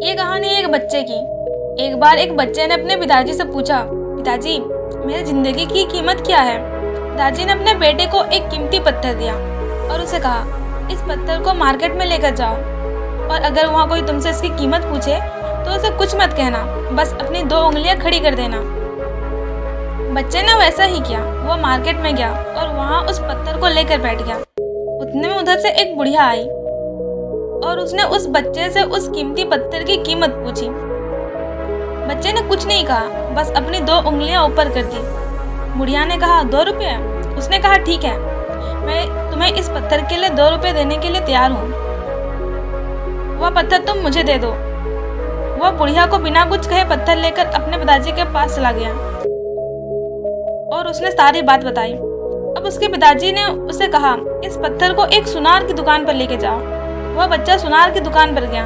ये कहानी एक बच्चे की। एक बार एक बच्चे ने अपने पिताजी से पूछा, पिताजी मेरी जिंदगी की कीमत क्या है। पिताजी ने अपने बेटे को एक कीमती पत्थर दिया और उसे कहा, इस पत्थर को मार्केट में लेकर जाओ और अगर वहाँ कोई तुमसे इसकी कीमत पूछे तो उसे कुछ मत कहना, बस अपनी 2 उंगलियां खड़ी कर देना। बच्चे ने वैसा ही किया। वो मार्केट में गया और वहाँ उस पत्थर को लेकर बैठ गया। उतने में उधर से एक बुढ़िया आई और उसने उस बच्चे से उस कीमती पत्थर की कीमत पूछी। बच्चे ने कुछ नहीं कहा, बस अपनी 2 उंगलियां ऊपर कर दी। बुढ़िया ने कहा, 2 रुपये? उसने कहा, ठीक है, मैं तुम्हें इस पत्थर के लिए 2 रुपये देने के लिए तैयार हूँ। वह पत्थर तुम मुझे दे दो। वह बुढ़िया को बिना कुछ कहे पत्थर लेकर अपने पिताजी के पास चला गया और उसने सारी बात बताई। अब उसके पिताजी ने उसे कहा, इस पत्थर को एक सुनार की दुकान पर लेके जाओ। वह बच्चा सुनार की दुकान पर गया।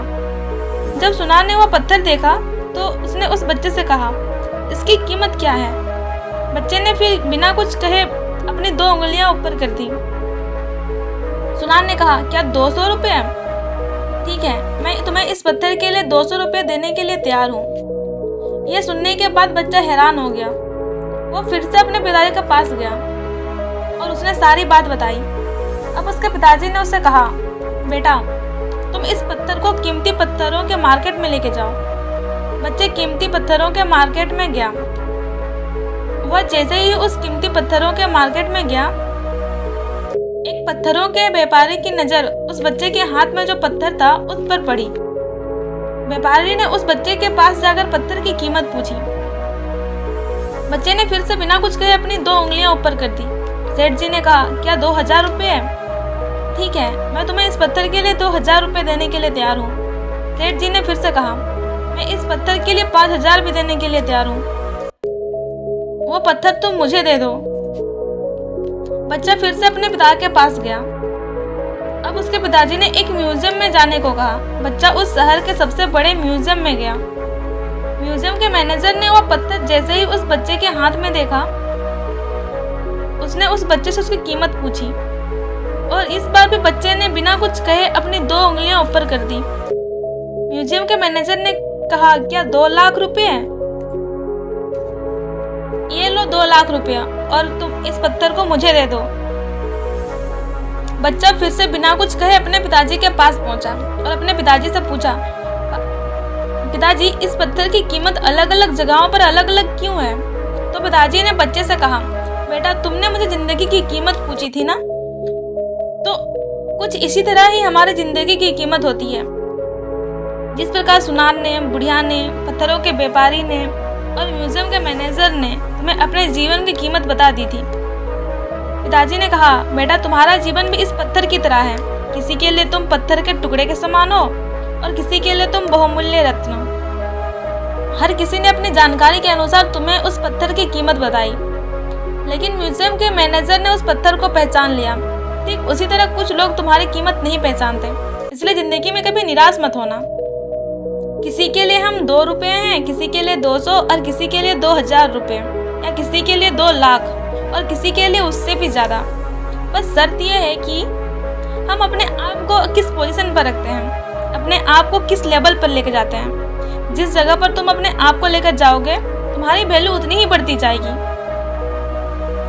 जब सुनार ने वह पत्थर देखा तो उसने उस बच्चे से कहा, इसकी कीमत क्या है। बच्चे ने फिर बिना कुछ कहे अपनी 2 उंगलियां ऊपर कर दी। सुनार ने कहा, क्या 200 रुपये? ठीक है, मैं तुम्हें इस पत्थर के लिए 200 रुपये देने के लिए तैयार हूँ। यह सुनने के बाद बच्चा हैरान हो गया। वो फिर से अपने पिताजी के पास गया और उसने सारी बात बताई। अब उसके पिताजी ने उससे कहा, बेटा तुम इस पत्थर को कीमती पत्थरों के मार्केट में लेके जाओ। बच्चे कीमती पत्थरों के मार्केट में गया। वह जैसे ही उस कीमती पत्थरों के मार्केट में गया, एक पत्थरों के व्यापारी की नज़र उस बच्चे के हाथ में जो पत्थर था उस पर पड़ी। व्यापारी ने उस बच्चे के पास जाकर पत्थर की कीमत पूछी। बच्चे ने फिर से बिना कुछ कहे अपनी 2 उंगलियां ऊपर कर दी। सेठ जी ने कहा, क्या 2000 रुपये? ठीक है, मैं तुम्हें इस पत्थर के लिए 2000 रुपये देने के लिए तैयार हूँ। सेठ जी ने फिर से कहा, मैं इस पत्थर के लिए 5000 भी देने के लिए तैयार हूँ। वो पत्थर तुम मुझे दे दो। बच्चा फिर से अपने पिता के पास गया। अब उसके पिताजी ने एक म्यूजियम में जाने को कहा। बच्चा उस शहर के सबसे बड़े म्यूजियम में गया। म्यूजियम के मैनेजर ने वो पत्थर जैसे ही उस बच्चे के हाथ में देखा, उसने उस बच्चे से उसकी कीमत पूछी और इस बार भी बच्चे ने बिना कुछ कहे अपनी 2 उंगलियां ऊपर कर दी। म्यूजियम के मैनेजर ने कहा, क्या 2 लाख रुपए? ये लो 2 लाख रुपया और तुम इस पत्थर को मुझे दे दो। बच्चा फिर से बिना कुछ कहे अपने पिताजी के पास पहुंचा और अपने पिताजी से पूछा, पिताजी इस पत्थर की कीमत अलग अलग जगहों पर अलग अलग क्यों है? तो पिताजी ने बच्चे से कहा, बेटा तुमने मुझे जिंदगी की कीमत पूछी थी ना, तो कुछ इसी तरह ही हमारी जिंदगी की कीमत होती है। जिस प्रकार सुनार ने, बुढ़िया ने, पत्थरों के व्यापारी ने और म्यूजियम के मैनेजर ने तुम्हें अपने जीवन की कीमत बता दी थी। पिताजी ने कहा, बेटा तुम्हारा जीवन भी इस पत्थर की तरह है। किसी के लिए तुम पत्थर के टुकड़े के समान हो और किसी के लिए तुम बहुमूल्य रत्न हो। हर किसी ने अपनी जानकारी के अनुसार तुम्हें उस पत्थर की कीमत बताई, लेकिन म्यूजियम के मैनेजर ने उस पत्थर को पहचान लिया। ठीक उसी तरह कुछ लोग तुम्हारी कीमत नहीं पहचानते। इसलिए जिंदगी में कभी निराश मत होना। किसी के लिए हम 2 रुपये हैं, किसी के लिए 200 और किसी के लिए 2000 रुपये या किसी के लिए 2 लाख और किसी के लिए उससे भी ज़्यादा। बस शर्त यह है कि हम अपने आप को किस पोजीशन पर रखते हैं, अपने आप को किस लेवल पर लेकर जाते हैं। जिस जगह पर तुम अपने आप को लेकर जाओगे तुम्हारी वैल्यू उतनी ही बढ़ती जाएगी।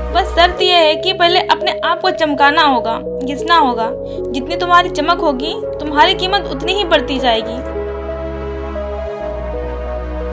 बस शर्त यह है कि पहले अपने आप को चमकाना होगा, घिसना होगा। जितनी तुम्हारी चमक होगी तुम्हारी कीमत उतनी ही बढ़ती जाएगी।